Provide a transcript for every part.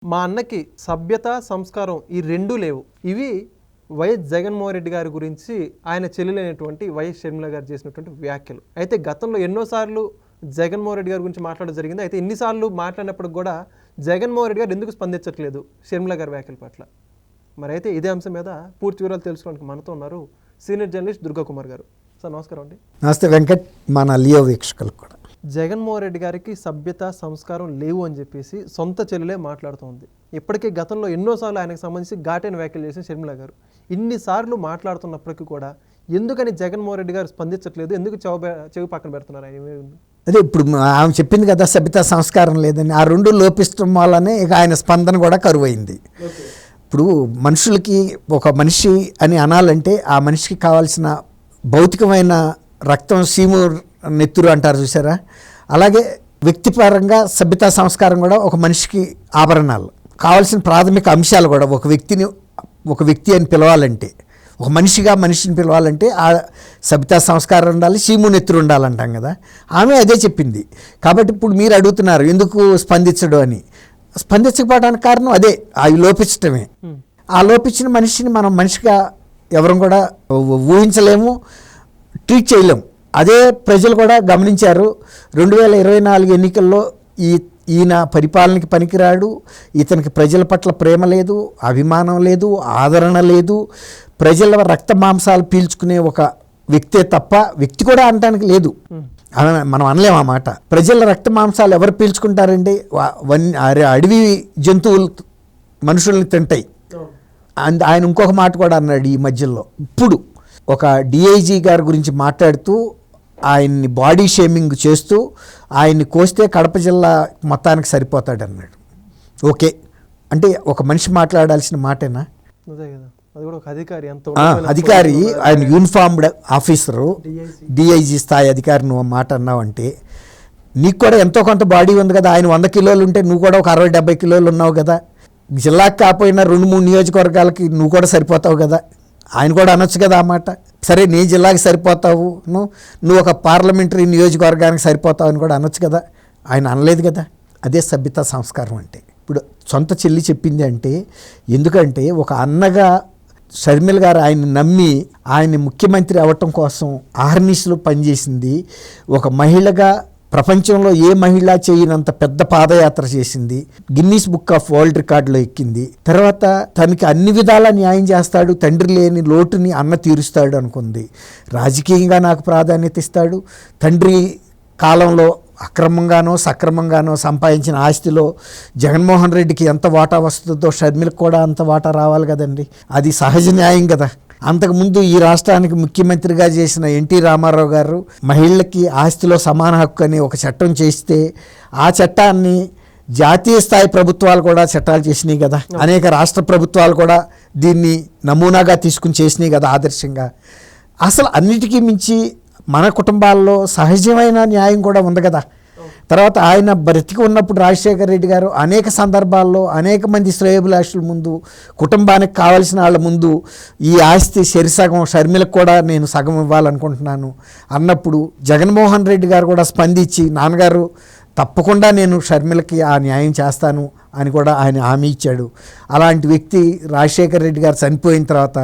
మా అన్నకి సభ్యత సంస్కారం ఈ రెండు లేవు. ఇవి వైఎస్ జగన్మోహన్ రెడ్డి గారి గురించి ఆయన చెల్లెలైనటువంటి వైఎస్ షర్మిల గారు చేసినటువంటి వ్యాఖ్యలు. అయితే గతంలో ఎన్నోసార్లు జగన్మోహన్ రెడ్డి గారి గురించి మాట్లాడడం జరిగింది. అయితే ఎన్నిసార్లు మాట్లాడినప్పుడు కూడా జగన్మోహన్ రెడ్డి గారు ఎందుకు స్పందించట్లేదు షర్మిల గారి వ్యాఖ్యల పట్ల? మరి అయితే ఇదే అంశం మీద పూర్తి వివరాలు తెలుసుకోవడానికి మనతో ఉన్నారు సీనియర్ జర్నలిస్ట్ దుర్గా కుమార్ గారు. సార్ నమస్కారం అండి. నమస్తే వెంకట్, మన లియో వీక్షకులకు కూడా. జగన్మోహన్ రెడ్డి గారికి సభ్యత సంస్కారం లేవు అని చెప్పేసి సొంత చెల్లెలే మాట్లాడుతోంది. ఇప్పటికే గతంలో ఎన్నోసార్లు ఆయనకు సంబంధించి ఘాటైన వ్యాఖ్యలు చేసిన షర్మిల గారు ఇన్నిసార్లు మాట్లాడుతున్నప్పటికీ కూడా ఎందుకని జగన్మోహన్ రెడ్డి గారు స్పందించట్లేదు? ఎందుకు చెవి పక్కన పెడుతున్నారు ఆయన? అదే ఇప్పుడు ఆమె చెప్పింది కదా, సభ్యత సంస్కారం లేదని. ఆ రెండు లోపిష్టం వల్లనే ఇక ఆయన స్పందన కూడా కరువైంది. ఇప్పుడు మనుషులకి ఒక మనిషి అని అనాలంటే ఆ మనిషికి కావాల్సిన భౌతికమైన రక్తం, సీము, నెత్తురు అంటారు చూసారా, అలాగే వ్యక్తిపరంగా సభ్యతా సంస్కారం కూడా ఒక మనిషికి ఆభరణాలు. కావాల్సిన ప్రాథమిక అంశాలు కూడా ఒక వ్యక్తి అని పిలవాలంటే, ఒక మనిషిని పిలవాలంటే ఆ సభ్యతా సంస్కారం ఉండాలి, సీము నెత్తురు ఉండాలంటాం కదా. ఆమె అదే చెప్పింది. కాబట్టి ఇప్పుడు మీరు అడుగుతున్నారు ఎందుకు స్పందించడు అని. స్పందించకపోవడానికి కారణం అదే, అవి లోపించటమే. ఆ లోపించిన మనిషిని మనం మనిషిగా ఎవరం కూడా ఊహించలేము, ట్రీట్ చేయలేము. అదే ప్రజలు కూడా గమనించారు. 2024 ఎన్నికల్లో ఈయన పరిపాలనకి పనికిరాడు, ఇతనికి ప్రజల పట్ల ప్రేమ లేదు, అభిమానం లేదు, ఆదరణ లేదు, ప్రజల రక్త మాంసాలు పీల్చుకునే ఒక వ్యక్తే తప్ప వ్యక్తి కూడా అనడానికి లేదు. మనం అనలేము ఆ మాట. ప్రజల రక్త మాంసాలు ఎవరు పీల్చుకుంటారండి? అడవి జంతువులు మనుషుల్ని తింటాయి. ఆయన ఇంకొక మాట కూడా అన్నాడు ఈ మధ్యలో. ఇప్పుడు ఒక డిఐజీ గారి గురించి మాట్లాడుతూ ఆయన్ని బాడీ షేమింగ్ చేస్తూ ఆయన్ని కోస్తే కడప జిల్లా మొత్తానికి సరిపోతాడు అన్నాడు. ఓకే అంటే ఒక మనిషి మాట్లాడాల్సిన మాటేనా? అధికారి, ఆయన యూనిఫామ్డ్ ఆఫీసరు, డిఐజీ స్థాయి అధికారి నువ్వు మాట అన్నావంటే నీకు కూడా ఎంతో కొంత బాడీ ఉంది కదా. ఆయన 100 కిలోలు ఉంటే నువ్వు కూడా ఒక 60-70 కిలోలు ఉన్నావు కదా. జిల్లాకి కాకపోయినా 2-3 నియోజకవర్గాలకి నువ్వు కూడా సరిపోతావు కదా. ఆయన కూడా అనొచ్చు కదా ఆ మాట. సరే నీ జిల్లాకి సరిపోతావు, నువ్వు ఒక పార్లమెంటరీ నియోజకవర్గానికి సరిపోతావు అని కూడా అనొచ్చు కదా. ఆయన అనలేదు కదా. అదే సభ్యతా సంస్కారం అంటే. ఇప్పుడు సొంత చెల్లి చెప్పింది అంటే, ఎందుకంటే ఒక అన్నగా షర్మిల గారు ఆయన్ని నమ్మి ఆయన్ని ముఖ్యమంత్రి అవ్వటం కోసం ఆహర్నిశలు పనిచేసింది. ఒక మహిళగా ప్రపంచంలో ఏ మహిళ చేయనంత పెద్ద పాదయాత్ర చేసింది, గిన్నీస్ బుక్ ఆఫ్ వరల్డ్ రికార్డులో ఎక్కింది. తర్వాత తనకి అన్ని విధాలా న్యాయం చేస్తాడు, తండ్రి లేని లోటుని అన్న తీరుస్తాడు అనుకుంది. రాజకీయంగా నాకు ప్రాధాన్యత ఇస్తాడు, తండ్రి కాలంలో అక్రమంగానో సక్రమంగానో సంపాదించిన ఆస్తిలో జగన్మోహన్ రెడ్డికి ఎంత వాటా వస్తుందో షర్మిలకు కూడా అంత వాటా రావాలి కదండి. అది సహజ న్యాయం కదా. అంతకుముందు ఈ రాష్ట్రానికి ముఖ్యమంత్రిగా చేసిన ఎన్టీ రామారావు గారు మహిళలకి ఆస్తిలో సమాన హక్కు అని ఒక చట్టం చేస్తే ఆ చట్టాన్ని జాతీయ స్థాయి ప్రభుత్వాలు కూడా చట్టాలు చేసినాయి కదా. అనేక రాష్ట్ర ప్రభుత్వాలు కూడా దీన్ని నమూనాగా తీసుకుని చేసినాయి కదా, ఆదర్శంగా. అసలు అన్నిటికీ మించి మన కుటుంబాల్లో సహజమైన న్యాయం కూడా ఉంది కదా. తర్వాత ఆయన బ్రతికి ఉన్నప్పుడు రాజశేఖర రెడ్డి గారు అనేక సందర్భాల్లో అనేక మంది శ్రేయోభిలాషుల ముందు, కుటుంబానికి కావాల్సిన వాళ్ళ ముందు ఈ ఆస్తి సగం షర్మిలకు కూడా నేను సగం ఇవ్వాలనుకుంటున్నాను అన్నప్పుడు జగన్మోహన్ రెడ్డి గారు కూడా స్పందించి, నాన్నగారు తప్పకుండా నేను షర్మిలకి ఆ న్యాయం చేస్తాను అని కూడా ఆయన హామీ ఇచ్చాడు. అలాంటి వ్యక్తి రాజశేఖర రెడ్డి గారు చనిపోయిన తర్వాత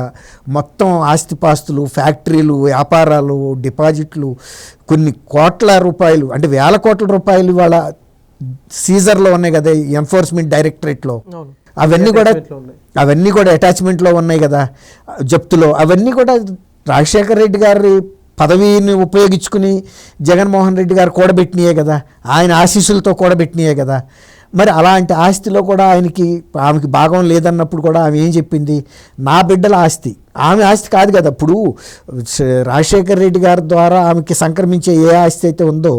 మొత్తం ఆస్తిపాస్తులు, ఫ్యాక్టరీలు, వ్యాపారాలు, డిపాజిట్లు, కొన్ని కోట్ల రూపాయలు అంటే 1000 కోట్ల రూపాయలు వాళ్ళ సీజర్లో ఉన్నాయి కదా, ఎన్ఫోర్స్మెంట్ డైరెక్టరేట్లో. అవన్నీ కూడా అటాచ్మెంట్లో ఉన్నాయి కదా, జప్తులో. అవన్నీ కూడా రాజశేఖర రెడ్డి గారి పదవిని ఉపయోగించుకుని జగన్మోహన్ రెడ్డి గారు కూడబెట్టినాయే కదా, ఆయన ఆశీస్సులతో కూడబెట్టినాయే కదా. మరి అలాంటి ఆస్తిలో కూడా ఆమెకి భాగం లేదన్నప్పుడు కూడా ఆమె ఏం చెప్పింది? నా బిడ్డల ఆస్తి, ఆమె ఆస్తి కాదు కదా. ఇప్పుడు రాజశేఖర రెడ్డి గారి ద్వారా ఆమెకి సంక్రమించే ఏ ఆస్తి అయితే ఉందో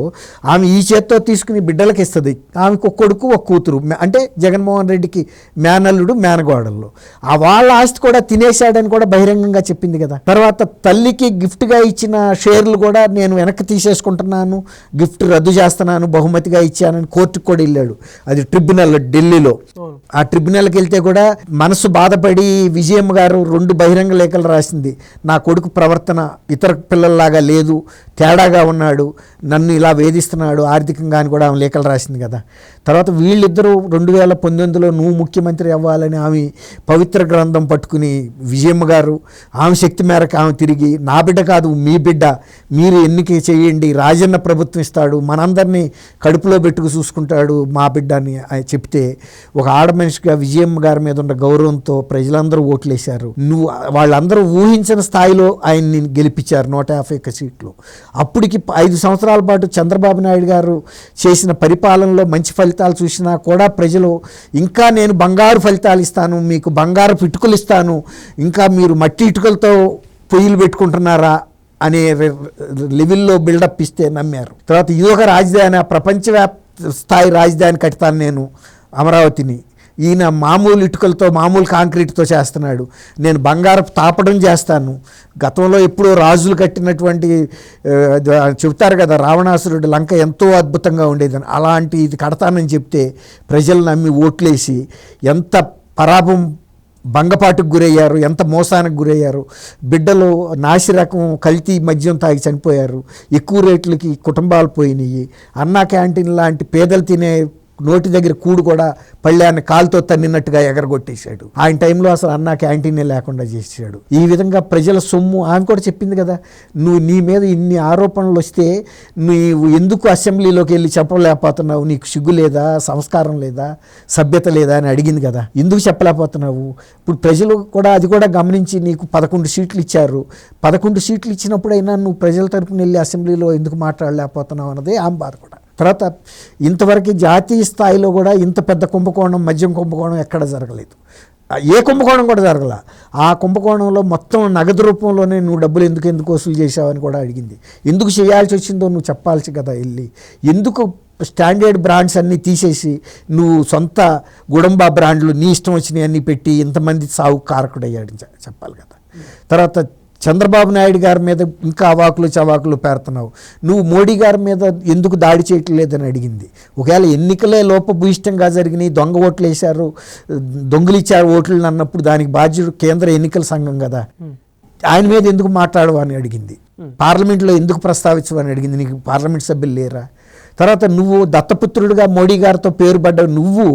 ఆమె ఈ చేత్తో తీసుకుని బిడ్డలకి ఇస్తుంది. ఆమెకు ఒక కొడుకు, ఒక కూతురు, అంటే జగన్మోహన్ రెడ్డికి మేనల్లుడు, మేనగోడళ్ళు. ఆ వాళ్ళ ఆస్తి కూడా తినేశాడని కూడా బహిరంగంగా చెప్పింది కదా. తర్వాత తల్లికి గిఫ్ట్గా ఇచ్చిన షేర్లు కూడా నేను వెనక్కి తీసేసుకుంటున్నాను, గిఫ్ట్ రద్దు చేస్తున్నాను, బహుమతిగా ఇచ్చానని కోర్టుకు కూడా వెళ్ళాడు. అది ట్రిబ్యునల్ ఢిల్లీలో. ఆ ట్రిబ్యునల్కి వెళ్తే కూడా మనసు బాధపడి విజయమ్మ గారు 2 బహిరంగ లేఖలు రాసింది. నా కొడుకు ప్రవర్తన ఇతర పిల్లల్లాగా లేదు, తేడాగా ఉన్నాడు, నన్ను ఇలా వేధిస్తున్నాడు ఆర్థికంగా అని కూడా ఆమె లేఖలు రాసింది కదా. తర్వాత వీళ్ళిద్దరూ 2019లో నువ్వు ముఖ్యమంత్రి అవ్వాలని ఆమె పవిత్ర గ్రంథం పట్టుకుని విజయమ్మ గారు ఆమె శక్తి మేరకు ఆమె తిరిగి నా బిడ్డ కాదు మీ బిడ్డ, మీరు ఎన్నిక చేయండి, రాజన్న ప్రభుత్వం ఇస్తాడు, మనందరినీ కడుపులో పెట్టుకు చూసుకుంటాడు మా బిడ్డ అని చెప్తే ఒక మనిషిగా విజయమ్మ గారి మీద ఉన్న గౌరవంతో ప్రజలందరూ ఓట్లేశారు. వాళ్ళందరూ ఊహించిన స్థాయిలో ఆయన్ని గెలిపించారు 151 సీట్లు. అప్పటికి 5 సంవత్సరాల పాటు చంద్రబాబు నాయుడు గారు చేసిన పరిపాలనలో మంచి ఫలితాలు చూసినా కూడా ప్రజలు ఇంకా నేను బంగారు ఫలితాలు ఇస్తాను, మీకు బంగారు ఇటుకలు ఇస్తాను, ఇంకా మీరు మట్టి ఇటుకలతో పొయ్యిలు పెట్టుకుంటున్నారా అనే లెవెల్లో బిల్డప్ ఇస్తే నమ్మారు. తర్వాత ఇదొక రాజధాని, ప్రపంచవ్యాప్త స్థాయి రాజధాని కడతాను నేను అమరావతిని, ఈయన మామూలు ఇటుకలతో మామూలు కాంక్రీట్తో చేస్తున్నాడు, నేను బంగారపు తాపడం చేస్తాను, గతంలో ఎప్పుడో రాజులు కట్టినటువంటి చెప్తారు కదా రావణాసురుడు లంక ఎంతో అద్భుతంగా ఉండేదని, అలాంటి ఇది కడతానని చెప్తే ప్రజలు నమ్మి ఓట్లేసి ఎంత పరాభం భంగపాటుకు గురయ్యారు, ఎంత మోసానికి గురయ్యారు. బిడ్డలు నాసిరకం కల్తీ మద్యం తాగి చనిపోయారు, ఎక్కువ రేట్లకి కుటుంబాలు పోయినాయి. అన్నా క్యాంటీన్ లాంటి పేదలు తినే నోటి దగ్గర కూడు కూడా పళ్ళాన్ని కాలుతో తన్నినట్టుగా ఎగరగొట్టేశాడు. ఆయన టైంలో అసలు అన్నా క్యాంటీనే లేకుండా చేశాడు. ఈ విధంగా ప్రజల సొమ్ము ఆమె కూడా చెప్పింది కదా, నువ్వు నీ మీద ఇన్ని ఆరోపణలు వస్తే నువ్వు ఎందుకు అసెంబ్లీలోకి వెళ్ళి చెప్పలేకపోతున్నావు, నీకు సిగ్గు లేదా, సంస్కారం లేదా, సభ్యత లేదా అని అడిగింది కదా, ఎందుకు చెప్పలేకపోతున్నావు. ఇప్పుడు ప్రజలు కూడా అది కూడా గమనించి నీకు 11 సీట్లు ఇచ్చారు, 11 సీట్లు ఇచ్చినప్పుడైనా నువ్వు ప్రజల తరపున వెళ్ళి అసెంబ్లీలో ఎందుకు మాట్లాడలేకపోతున్నావు అన్నదే ఆమె బాధ కూడా. తర్వాత ఇంతవరకు జాతీయ స్థాయిలో కూడా ఇంత పెద్ద కుంభకోణం, మద్యం కుంభకోణం ఎక్కడ జరగలేదు, ఏ కుంభకోణం కూడా జరగల. ఆ కుంభకోణంలో మొత్తం నగదు రూపంలోనే నువ్వు డబ్బులు ఎందుకు వసూలు చేసావని కూడా అడిగింది. ఎందుకు చేయాల్సి వచ్చిందో నువ్వు చెప్పాల్సి కదా వెళ్ళి, ఎందుకు స్టాండర్డ్ బ్రాండ్స్ అన్నీ తీసేసి నువ్వు సొంత గుడంబా బ్రాండ్లు నీ ఇష్టం వచ్చినాయి అన్నీ పెట్టి ఇంతమంది సాగు కారకుడయ్యాడు చెప్పాలి కదా. తర్వాత చంద్రబాబు నాయుడు గారి మీద ఇంకా అవాకులు చవాకులు పేరుతున్నావు, నువ్వు మోడీ గారి మీద ఎందుకు దాడి చేయట్లేదని అడిగింది. ఒకవేళ ఎన్నికలే లోపభూయిష్టంగా జరిగినాయి, దొంగ ఓట్లు వేశారు, దొంగలు ఇచ్చారు ఓట్లు అన్నప్పుడు దానికి బాధ్యుడు కేంద్ర ఎన్నికల సంఘం కదా, ఆయన మీద ఎందుకు మాట్లాడవు అని అడిగింది. పార్లమెంట్లో ఎందుకు ప్రస్తావించవని అడిగింది, నీకు పార్లమెంట్ సభ్యులు లేరా. తర్వాత నువ్వు దత్తపుత్రుడిగా మోడీ గారితో పేరు పడ్డావు, నువ్వు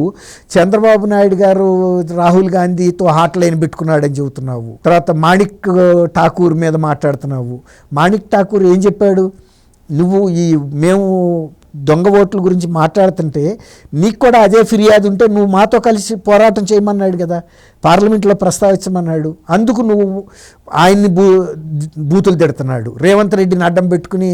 చంద్రబాబు నాయుడు గారు రాహుల్ గాంధీతో హాట్ లైన్ పెట్టుకున్నాడని చెబుతున్నావు. తర్వాత మాణిక్ ఠాకూర్ మీద మాట్లాడుతున్నావు. మాణిక్ ఠాకూర్ ఏం చెప్పాడు, నువ్వు మేము దొంగ ఓట్ల గురించి మాట్లాడుతుంటే నీకు కూడా అదే ఫిర్యాదు ఉంటే నువ్వు మాతో కలిసి పోరాటం చేయమన్నాడు కదా, పార్లమెంట్లో ప్రస్తావించమన్నాడు. అందుకు నువ్వు ఆయన్ని బూతులు తిడుతున్నాడు. రేవంత్ రెడ్డిని అడ్డం పెట్టుకుని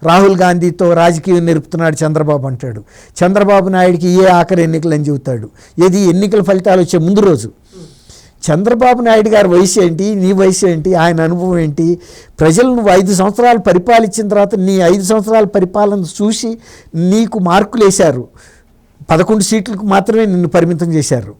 రాహుల్ గాంధీతో రాజకీయం నేర్పుతున్నాడు చంద్రబాబు అంటాడు. చంద్రబాబు నాయుడికి ఏ ఆఖరి ఎన్నికలు అని చెబుతాడు. ఏది ఎన్నికల ఫలితాలు వచ్చే ముందు రోజు. చంద్రబాబు నాయుడు గారి వయసు ఏంటి, నీ వయసు ఏంటి, ఆయన అనుభవం ఏంటి, ప్రజలు నువ్వు 5 సంవత్సరాలు పరిపాలించిన తర్వాత నీ 5 సంవత్సరాల పరిపాలన చూసి నీకు మార్కులు వేశారు, 11 సీట్లకు మాత్రమే నిన్ను పరిమితం చేశారు.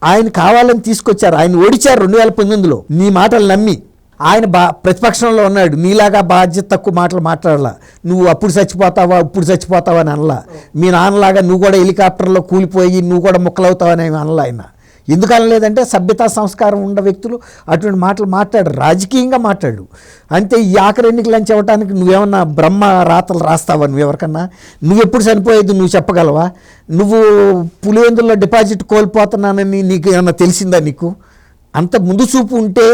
ఆయన కావాలని తీసుకొచ్చారు, ఆయన ఓడిచారు 2019లో నీ మాటలు నమ్మి. ఆయన ప్రతిపక్షంలో ఉన్నాడు, నీలాగా బాధ్యత తక్కువ మాటలు మాట్లాడలా, నువ్వు అప్పుడు చచ్చిపోతావా ఇప్పుడు చచ్చిపోతావా అని అనలా. మీ నాన్నలాగా నువ్వు కూడా హెలికాప్టర్లో కూలిపోయి నువ్వు కూడా ముక్కలవుతావని అనలా. ఆయన ఎందుకు అనలేదంటే సభ్యతా సంస్కారం ఉన్న వ్యక్తులు అటువంటి మాటలు మాట్లాడరు, రాజకీయంగా మాట్లాడు అంతే. ఈ ఆఖరి ఎన్నికలు అని చెప్పడానికి నువ్వేమన్నా బ్రహ్మ రాతలు రాస్తావా, నువ్వెవరికన్నా, నువ్వెప్పుడు చనిపోయేది నువ్వు చెప్పగలవా. నువ్వు పులివెందుల్లో డిపాజిట్ కోల్పోతున్నానని నీకు ఏమన్నా తెలిసిందా, నీకు అంత ముందు చూపు ఉంటే,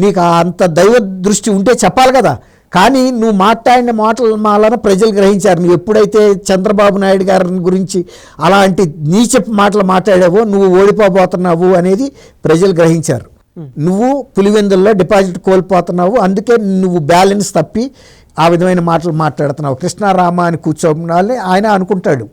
నీకు అంత దైవ దృష్టి ఉంటే చెప్పాలి కదా. కానీ నువ్వు మాట్లాడిన మాటల మాలను ప్రజలు గ్రహించారు. నువ్వు ఎప్పుడైతే చంద్రబాబు నాయుడు గారి గురించి అలాంటి నీచపు మాటలు మాట్లాడావో నువ్వు ఓడిపోబోతున్నావు అనేది ప్రజలు గ్రహించారు. నువ్వు పులివెందుల్లో డిపాజిట్ కోల్పోతున్నావు, అందుకే నువ్వు బ్యాలెన్స్ తప్పి ఆ విధమైన మాటలు మాట్లాడుతున్నావు. కృష్ణారామ అని కూర్చోనాలని ఆయన అనుకుంటాడు,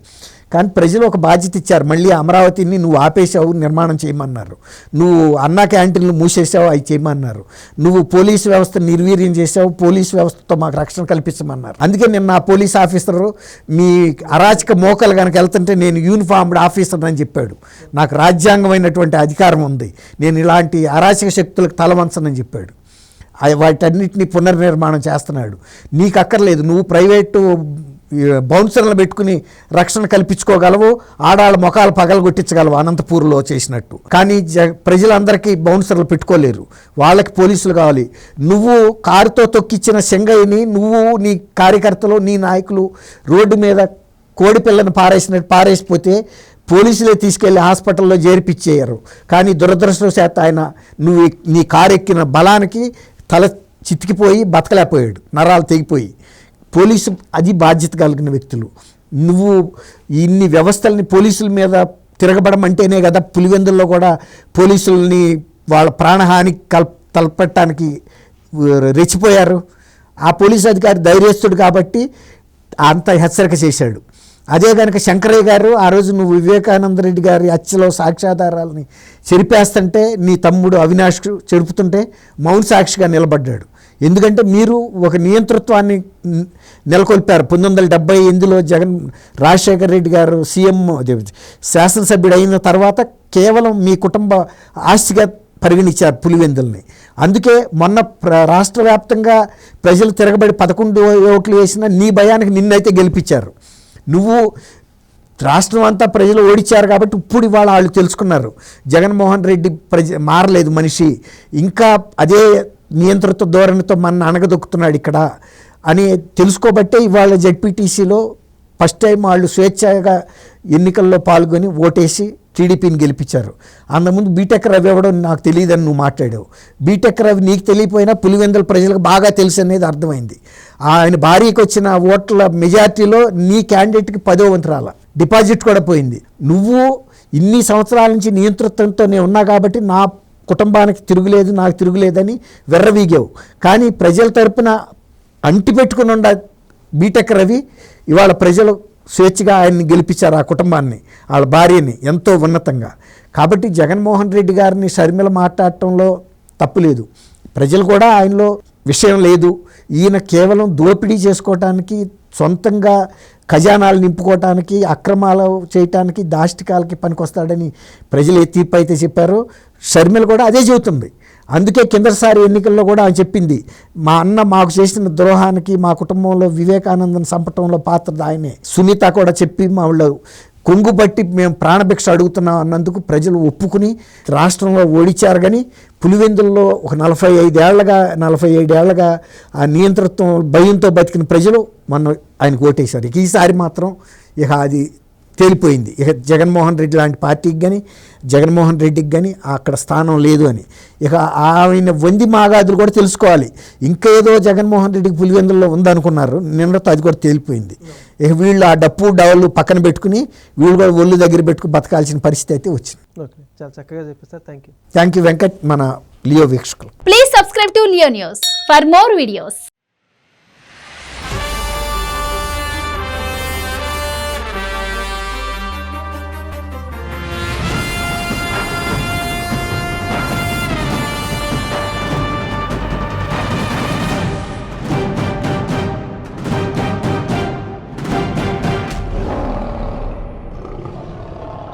కానీ ప్రజలు ఒక బాధ్యత ఇచ్చారు. మళ్ళీ అమరావతిని నువ్వు ఆపేసావు, నిర్మాణం చేయమన్నారు. నువ్వు అన్నా క్యాంటీన్లు మూసేసావు, అవి చేయమన్నారు. నువ్వు పోలీసు వ్యవస్థ నిర్వీర్యం చేసావు, పోలీసు వ్యవస్థతో మాకు రక్షణ కల్పించమన్నారు. అందుకే నిన్న ఆ పోలీస్ ఆఫీసరు మీ అరాచక మోకలు కనుక వెళ్తుంటే నేను యూనిఫామ్డ్ ఆఫీసర్ అని చెప్పాడు. నాకు రాజ్యాంగమైనటువంటి అధికారం ఉంది, నేను ఇలాంటి అరాచక శక్తులకు తలవంచనని చెప్పాడు. వాటన్నిటిని పునర్నిర్మాణం చేస్తున్నాడు. నీకు అక్కర్లేదు, నువ్వు ప్రైవేటు బౌన్సర్లను పెట్టుకుని రక్షణ కల్పించుకోగలవు, ఆడాళ్ళ ముఖాలు పగలు కొట్టించగలవు అనంతపూర్లో చేసినట్టు. కానీ ప్రజలందరికీ బౌన్సర్లు పెట్టుకోలేరు, వాళ్ళకి పోలీసులు కావాలి. నువ్వు కారుతో తొక్కిచ్చిన సెంగయ్యని నువ్వు, నీ కార్యకర్తలు, నీ నాయకులు రోడ్డు మీద కోడి పిల్లని పారేసిపోతే పోలీసులే తీసుకెళ్లి హాస్పిటల్లో చేర్పించేయారు. కానీ దురదృష్టవశాత్తు ఆయన నీ కారు ఎక్కిన బలానికి తల చితికిపోయి బతకలేకపోయాడు, నరాలు తెగిపోయి. పోలీసు అది బాధ్యత కలిగిన వ్యక్తులు. నువ్వు ఇన్ని వ్యవస్థల్ని పోలీసుల మీద తిరగబడమంటేనే కదా పులివెందుల్లో కూడా పోలీసుల్ని వాళ్ళ ప్రాణహాని తలపెట్టడానికి రెచ్చిపోయారు. ఆ పోలీసు అధికారి ధైర్యస్తుడు కాబట్టి అంత హెచ్చరిక చేశాడు. అదే కనుక శంకరయ్య గారు ఆ రోజు నువ్వు వివేకానంద రెడ్డి గారి హత్యలో సాక్ష్యాధారాలని చెరిపేస్తుంటే, నీ తమ్ముడు అవినాష్ చెరుపుతుంటే మౌన సాక్షిగా నిలబడ్డాడు. ఎందుకంటే మీరు ఒక నియంతృత్వాన్ని నెలకొల్పారు. 1978లో రాజశేఖర రెడ్డి గారు సీఎం శాసనసభ్యుడు అయిన తర్వాత కేవలం మీ కుటుంబ ఆస్తిగా పరిగణించారు పులివెందుల్ని. అందుకే మొన్న రాష్ట్ర వ్యాప్తంగా ప్రజలు తిరగబడి 11 ఓట్లు వేసిన నీ భయానికి నిన్నైతే గెలిపించారు. నువ్వు రాష్ట్రం అంతా ప్రజలు ఓడించారు కాబట్టి ఇప్పుడు ఇవాళ వాళ్ళు తెలుసుకున్నారు జగన్మోహన్ రెడ్డి మారలేదు మనిషి, ఇంకా అదే నియంత్రిత ధోరణితో మన అణగదొక్కుతున్నాడు ఇక్కడ అని తెలుసుకోబట్టే ఇవాళ జెడ్పీటీసీలో ఫస్ట్ టైం వాళ్ళు స్వేచ్ఛగా ఎన్నికల్లో పాల్గొని ఓటేసి టీడీపీని గెలిపించారు. అంతకుముందు బీటెక్ రవి ఎవడో నాకు తెలియదని నువ్వు మాట్లాడావు. బీటెక్ రవి నీకు తెలియపోయినా పులివెందుల ప్రజలకు బాగా తెలుసు అనేది అర్థమైంది. ఆయన భార్యకి వచ్చిన ఓట్ల మెజార్టీలో నీ క్యాండిడేట్కి 10వ వంతు రాల, డిపాజిట్ కూడా పోయింది. నువ్వు ఇన్ని సంవత్సరాల నుంచి నియంతృత్వంతో నేను ఉన్నా కాబట్టి నా కుటుంబానికి తిరుగులేదు, నాకు తిరుగులేదని వెర్రవీగావు. కానీ ప్రజల తరపున అంటిపెట్టుకుని ఉండ బీటెక్ రవి ఇవాళ ప్రజలు స్వేచ్ఛగా ఆయన్ని గెలిపించారు, ఆ కుటుంబాన్ని, వాళ్ళ భార్యని ఎంతో ఉన్నతంగా. కాబట్టి జగన్మోహన్ రెడ్డి గారిని షర్మిల మాట్లాడటంలో తప్పులేదు. ప్రజలు కూడా ఆయనలో విషయం లేదు, ఈయన కేవలం దోపిడీ చేసుకోవటానికి, సొంతంగా ఖజానాలు నింపుకోవటానికి, అక్రమాలు చేయటానికి, దాష్టికాలకి పనికొస్తాడని ప్రజలు ఏ తీర్పు అయితే చెప్పారో షర్మిల కూడా అదే చెబుతుంది. అందుకే కిందసారి ఎన్నికల్లో కూడా ఆయన చెప్పింది, మా అన్న మాకు చేసిన ద్రోహానికి మా కుటుంబంలో వివేకానందను చంపటంలో పాత్ర ఆయనే. సునీత కూడా చెప్పి మా వాళ్ళు కొంగు బట్టి మేము ప్రాణభిక్ష అడుగుతున్నాం అన్నందుకు ప్రజలు ఒప్పుకుని రాష్ట్రంలో ఓడించారు. కానీ పులివెందుల్లో ఒక 47 ఏళ్లగా ఆ నియంతృత్వం భయంతో బతికిన ప్రజలు మొన్న ఆయనకు ఓటేశారు. ఈసారి మాత్రం ఇక అది తేలిపోయింది. ఇక జగన్మోహన్ రెడ్డి లాంటి పార్టీకి కానీ జగన్మోహన్ రెడ్డికి కానీ అక్కడ స్థానం లేదు అని. ఇక ఆయన వంది మాగాదులు కూడా తెలుసుకోవాలి. ఇంకేదో జగన్మోహన్ రెడ్డికి పులివెందుల్లో ఉందనుకున్నారు, నిన్నతో అది కూడా తేలిపోయింది. ఇక వీళ్ళు ఆ డబ్బులు పక్కన పెట్టుకుని వీళ్ళు కూడా ఒళ్ళు దగ్గర పెట్టుకుని బతకాల్సిన పరిస్థితి అయితే వచ్చింది. ఓకే, చాలా చక్కగా చెప్పేస్తారు. థ్యాంక్ యూ వెంకట్, మన లియో వీక్షకులు. Please subscribe to Leo news for more videos.